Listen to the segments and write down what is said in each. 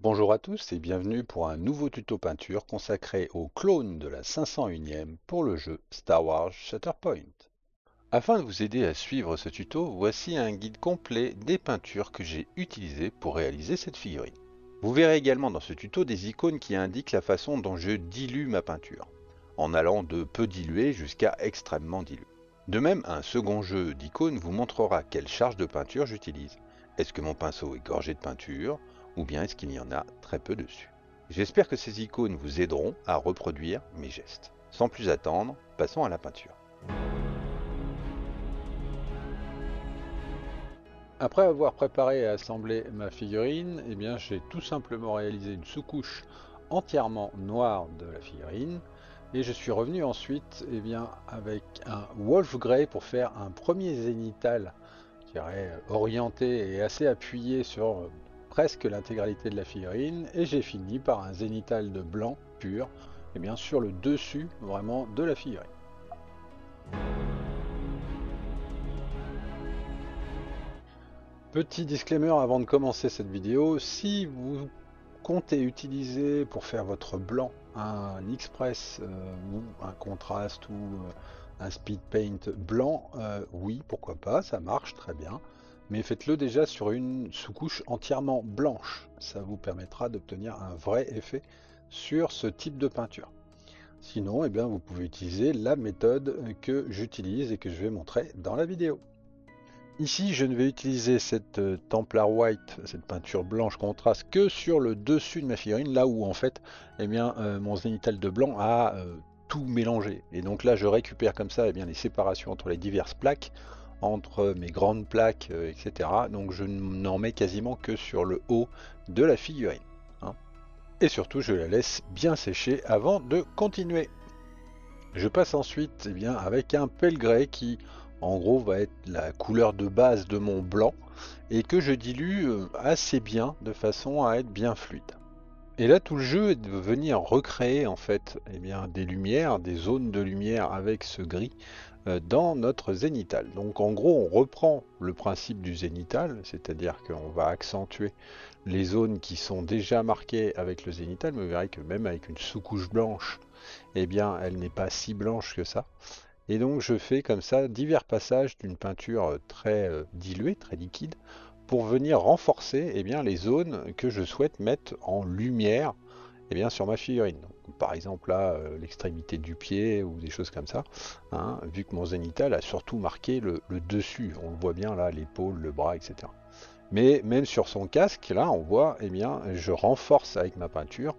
Bonjour à tous et bienvenue pour un nouveau tuto peinture consacré au clone de la 501e pour le jeu Star Wars Shatterpoint. Afin de vous aider à suivre ce tuto, voici un guide complet des peintures que j'ai utilisées pour réaliser cette figurine. Vous verrez également dans ce tuto des icônes qui indiquent la façon dont je dilue ma peinture, en allant de peu dilué jusqu'à extrêmement dilué. De même, un second jeu d'icônes vous montrera quelle charge de peinture j'utilise. Est-ce que mon pinceau est gorgé de peinture ou bien est-ce qu'il y en a très peu dessus? J'espère que ces icônes vous aideront à reproduire mes gestes. Sans plus attendre, passons à la peinture. Après avoir préparé et assemblé ma figurine, j'ai tout simplement réalisé une sous-couche entièrement noire de la figurine et je suis revenu ensuite avec un Wolf Grey pour faire un premier zénithal, je dirais, orienté et assez appuyé sur presque l'intégralité de la figurine, et j'ai fini par un zénithal de blanc pur sur le dessus vraiment de la figurine. Petit disclaimer avant de commencer cette vidéo, si vous comptez utiliser pour faire votre blanc un express ou un contraste ou un speed paint blanc, oui, pourquoi pas, ça marche très bien. Mais faites-le déjà sur une sous-couche entièrement blanche. Ça vous permettra d'obtenir un vrai effet sur ce type de peinture. Sinon, vous pouvez utiliser la méthode que j'utilise et que je vais montrer dans la vidéo. Ici, je ne vais utiliser cette Templar White, cette peinture blanche contraste, que sur le dessus de ma figurine, là où en fait, mon zénithal de blanc a tout mélangé. Et donc là, je récupère comme ça les séparations entre les diverses plaques, entre mes grandes plaques, etc. Donc je n'en mets quasiment que sur le haut de la figurine, hein. Et surtout, je la laisse bien sécher avant de continuer. Je passe ensuite avec un pale grey qui en gros va être la couleur de base de mon blanc et que je dilue assez bien de façon à être bien fluide. Et là tout le jeu est de venir recréer en fait des lumières, des zones de lumière avec ce gris dans notre zénithal. Donc en gros on reprend le principe du zénithal, c'est-à-dire qu'on va accentuer les zones qui sont déjà marquées avec le zénithal, mais vous verrez que même avec une sous-couche blanche, elle n'est pas si blanche que ça. Et donc je fais comme ça divers passages d'une peinture très diluée, très liquide, pour venir renforcer les zones que je souhaite mettre en lumière sur ma figurine. Donc, par exemple là, l'extrémité du pied ou des choses comme ça, hein, vu que mon zénithal a surtout marqué le dessus. On le voit bien là, l'épaule, le bras, etc. Mais même sur son casque, là, on voit, je renforce avec ma peinture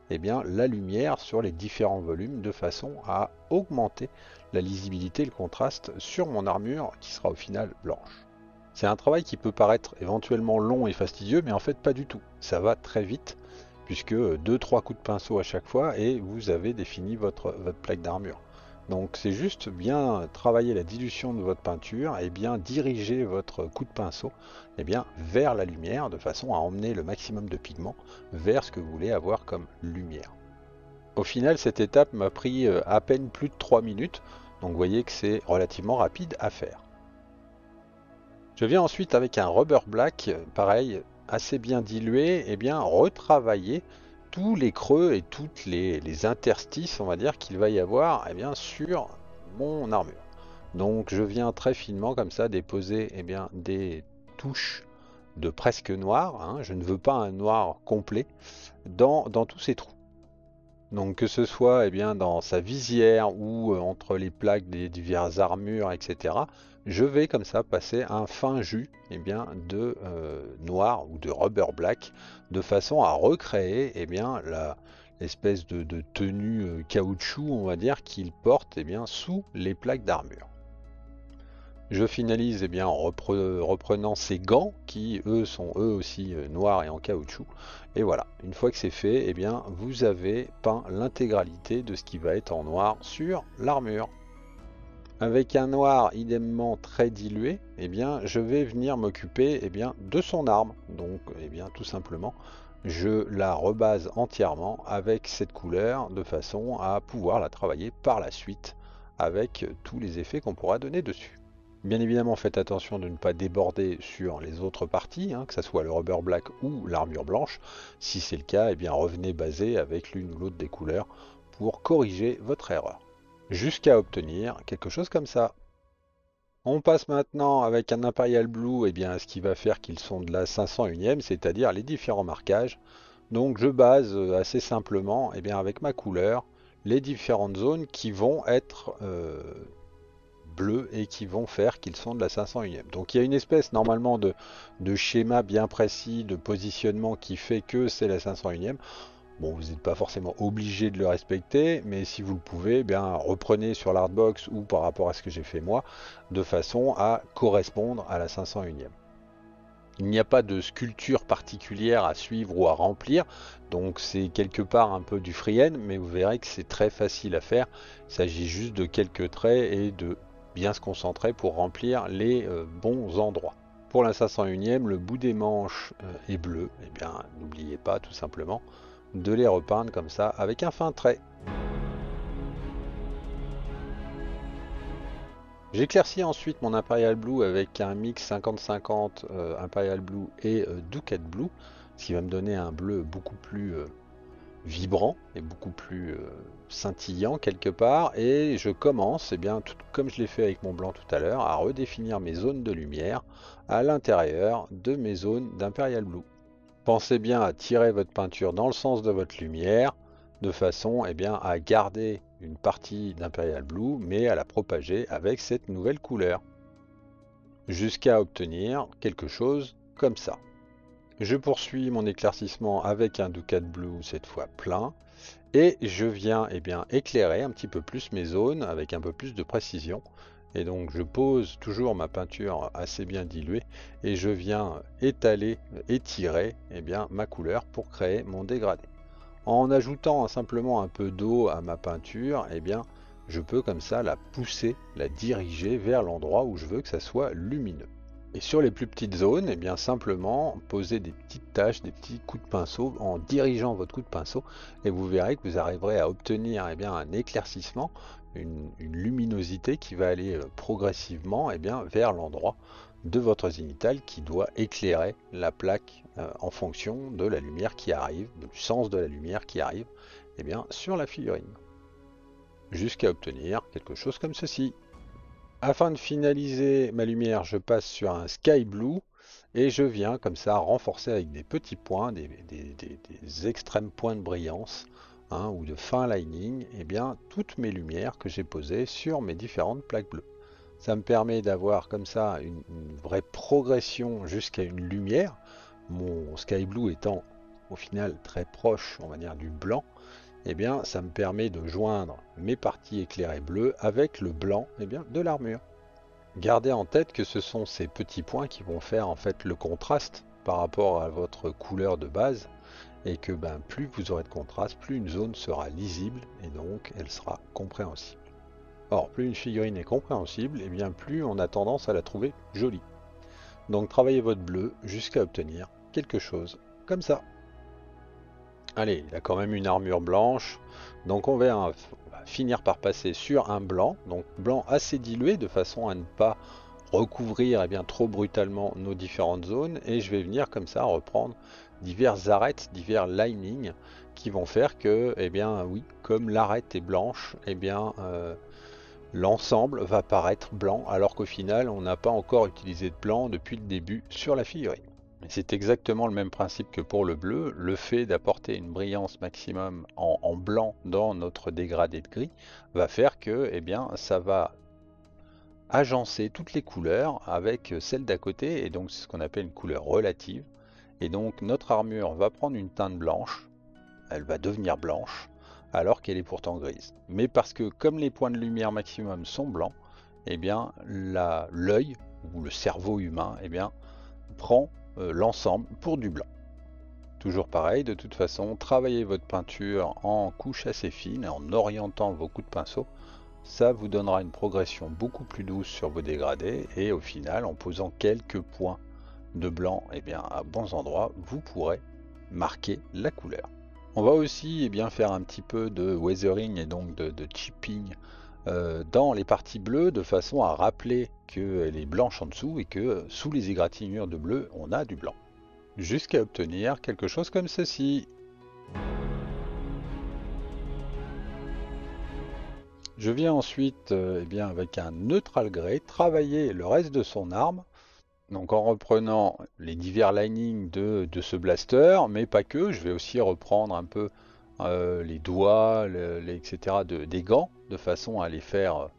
la lumière sur les différents volumes de façon à augmenter la lisibilité et le contraste sur mon armure qui sera au final blanche. C'est un travail qui peut paraître éventuellement long et fastidieux, mais en fait pas du tout. Ça va très vite, puisque 2-3 coups de pinceau à chaque fois et vous avez défini votre plaque d'armure. Donc c'est juste bien travailler la dilution de votre peinture et bien diriger votre coup de pinceau vers la lumière de façon à emmener le maximum de pigments vers ce que vous voulez avoir comme lumière. Au final, cette étape m'a pris à peine plus de 3 minutes, donc vous voyez que c'est relativement rapide à faire. Je viens ensuite avec un rubber black, pareil, assez bien dilué, retravailler tous les creux et toutes les interstices, on va dire, qu'il va y avoir sur mon armure. Donc je viens très finement comme ça déposer des touches de presque noir, hein. Je ne veux pas un noir complet dans tous ces trous. Donc que ce soit dans sa visière ou entre les plaques des diverses armures, etc. Je vais comme ça passer un fin jus de noir ou de rubber black de façon à recréer l'espèce de tenue caoutchouc, on va dire, qu'il porte sous les plaques d'armure. Je finalise en reprenant ces gants qui sont eux aussi noirs et en caoutchouc. Et voilà, une fois que c'est fait, vous avez peint l'intégralité de ce qui va être en noir sur l'armure. Avec un noir idémement très dilué, je vais venir m'occuper de son arme. Donc tout simplement, je la rebase entièrement avec cette couleur de façon à pouvoir la travailler par la suite avec tous les effets qu'on pourra donner dessus. Bien évidemment, faites attention de ne pas déborder sur les autres parties, hein, que ce soit le rubber black ou l'armure blanche. Si c'est le cas, eh bien revenez baser avec l'une ou l'autre des couleurs pour corriger votre erreur. Jusqu'à obtenir quelque chose comme ça. On passe maintenant avec un Imperial Blue, eh bien, ce qui va faire qu'ils sont de la 501e, c'est-à-dire les différents marquages. Donc je base assez simplement eh bien, avec ma couleur les différentes zones qui vont être bleues et qui vont faire qu'ils sont de la 501e. Donc il y a une espèce normalement de schéma bien précis, de positionnement qui fait que c'est la 501e. Bon, vous n'êtes pas forcément obligé de le respecter, mais si vous le pouvez, eh bien reprenez sur l'artbox ou par rapport à ce que j'ai fait moi, de façon à correspondre à la 501e. Il n'y a pas de sculpture particulière à suivre ou à remplir, donc c'est quelque part un peu du freehand, mais vous verrez que c'est très facile à faire. Il s'agit juste de quelques traits et de bien se concentrer pour remplir les bons endroits. Pour la 501e, le bout des manches est bleu, et bien n'oubliez pas tout simplement de les repeindre comme ça avec un fin trait. J'éclaircis ensuite mon Imperial Blue avec un mix 50-50 Imperial Blue et Ducat Blue, ce qui va me donner un bleu beaucoup plus vibrant et beaucoup plus scintillant quelque part. Et je commence, eh bien, tout comme je l'ai fait avec mon blanc tout à l'heure, à redéfinir mes zones de lumière à l'intérieur de mes zones d'Imperial Blue. Pensez bien à tirer votre peinture dans le sens de votre lumière, de façon eh bien, à garder une partie d'Imperial Blue, mais à la propager avec cette nouvelle couleur, jusqu'à obtenir quelque chose comme ça. Je poursuis mon éclaircissement avec un Ducat Blue, cette fois plein, et je viens eh bien, éclairer un petit peu plus mes zones avec un peu plus de précision. Et donc je pose toujours ma peinture assez bien diluée et je viens étaler, étirer eh bien, ma couleur pour créer mon dégradé. En ajoutant simplement un peu d'eau à ma peinture, eh bien, je peux comme ça la pousser, la diriger vers l'endroit où je veux que ça soit lumineux. Et sur les plus petites zones, eh bien simplement poser des petites taches, des petits coups de pinceau en dirigeant votre coup de pinceau et vous verrez que vous arriverez à obtenir eh bien, un éclaircissement, une luminosité qui va aller progressivement eh bien, vers l'endroit de votre zénithal qui doit éclairer la plaque en fonction de la lumière qui arrive, du sens de la lumière qui arrive eh bien, sur la figurine. Jusqu'à obtenir quelque chose comme ceci. Afin de finaliser ma lumière, je passe sur un Sky Blue et je viens comme ça renforcer avec des petits points, des extrêmes points de brillance hein, ou de fin lining, et bien toutes mes lumières que j'ai posées sur mes différentes plaques bleues. Ça me permet d'avoir comme ça une vraie progression jusqu'à une lumière, mon Sky Blue étant au final très proche, on va dire, du blanc. Eh bien, ça me permet de joindre mes parties éclairées bleues avec le blanc eh bien, de l'armure. Gardez en tête que ce sont ces petits points qui vont faire en fait le contraste par rapport à votre couleur de base et que plus vous aurez de contraste, plus une zone sera lisible et donc elle sera compréhensible. Or, plus une figurine est compréhensible, et bien plus on a tendance à la trouver jolie. Donc travaillez votre bleu jusqu'à obtenir quelque chose comme ça. Allez, il a quand même une armure blanche, donc on va finir par passer sur un blanc, donc blanc assez dilué de façon à ne pas recouvrir bien, trop brutalement nos différentes zones, et je vais venir comme ça reprendre divers arêtes, divers linings qui vont faire que, eh bien oui, comme l'arête est blanche, eh bien l'ensemble va paraître blanc, alors qu'au final on n'a pas encore utilisé de blanc depuis le début sur la figurine. C'est exactement le même principe que pour le bleu, le fait d'apporter une brillance maximum en blanc dans notre dégradé de gris va faire que eh bien, ça va agencer toutes les couleurs avec celle d'à côté, et donc c'est ce qu'on appelle une couleur relative. Et donc notre armure va prendre une teinte blanche, elle va devenir blanche, alors qu'elle est pourtant grise. Mais parce que comme les points de lumière maximum sont blancs, eh bien l'œil ou le cerveau humain eh bien, prend l'ensemble pour du blanc. Toujours pareil, de toute façon, travaillez votre peinture en couches assez fines, en orientant vos coups de pinceau. Ça vous donnera une progression beaucoup plus douce sur vos dégradés et au final, en posant quelques points de blanc eh bien, à bons endroits, vous pourrez marquer la couleur. On va aussi eh bien, faire un petit peu de weathering et donc de chipping dans les parties bleues de façon à rappeler qu'elle est blanche en dessous et que sous les égratignures de bleu, on a du blanc. Jusqu'à obtenir quelque chose comme ceci. Je viens ensuite eh bien, avec un neutral grey travailler le reste de son arme. Donc en reprenant les divers linings de ce blaster, mais pas que, je vais aussi reprendre un peu les doigts, etc. des gants, de façon à les faire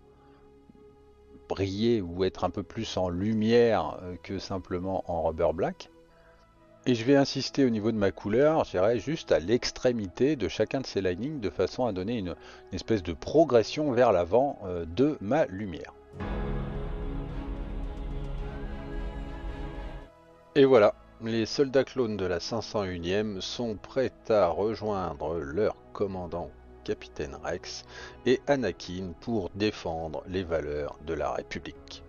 briller ou être un peu plus en lumière que simplement en rubber black. Et je vais insister au niveau de ma couleur, je dirais juste à l'extrémité de chacun de ces linings, de façon à donner une espèce de progression vers l'avant de ma lumière. Et voilà, les soldats clones de la 501e sont prêts à rejoindre leur commandant Capitaine Rex et Anakin pour défendre les valeurs de la République.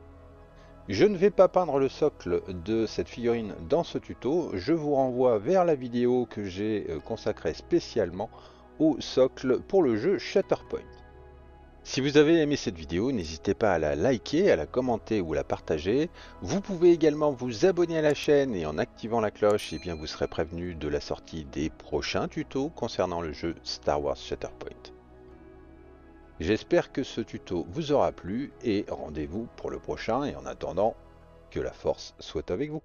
Je ne vais pas peindre le socle de cette figurine dans ce tuto, je vous renvoie vers la vidéo que j'ai consacrée spécialement au socle pour le jeu Shatterpoint. Si vous avez aimé cette vidéo, n'hésitez pas à la liker, à la commenter ou à la partager. Vous pouvez également vous abonner à la chaîne et en activant la cloche, eh bien vous serez prévenu de la sortie des prochains tutos concernant le jeu Star Wars Shatterpoint. J'espère que ce tuto vous aura plu et rendez-vous pour le prochain et en attendant, que la force soit avec vous.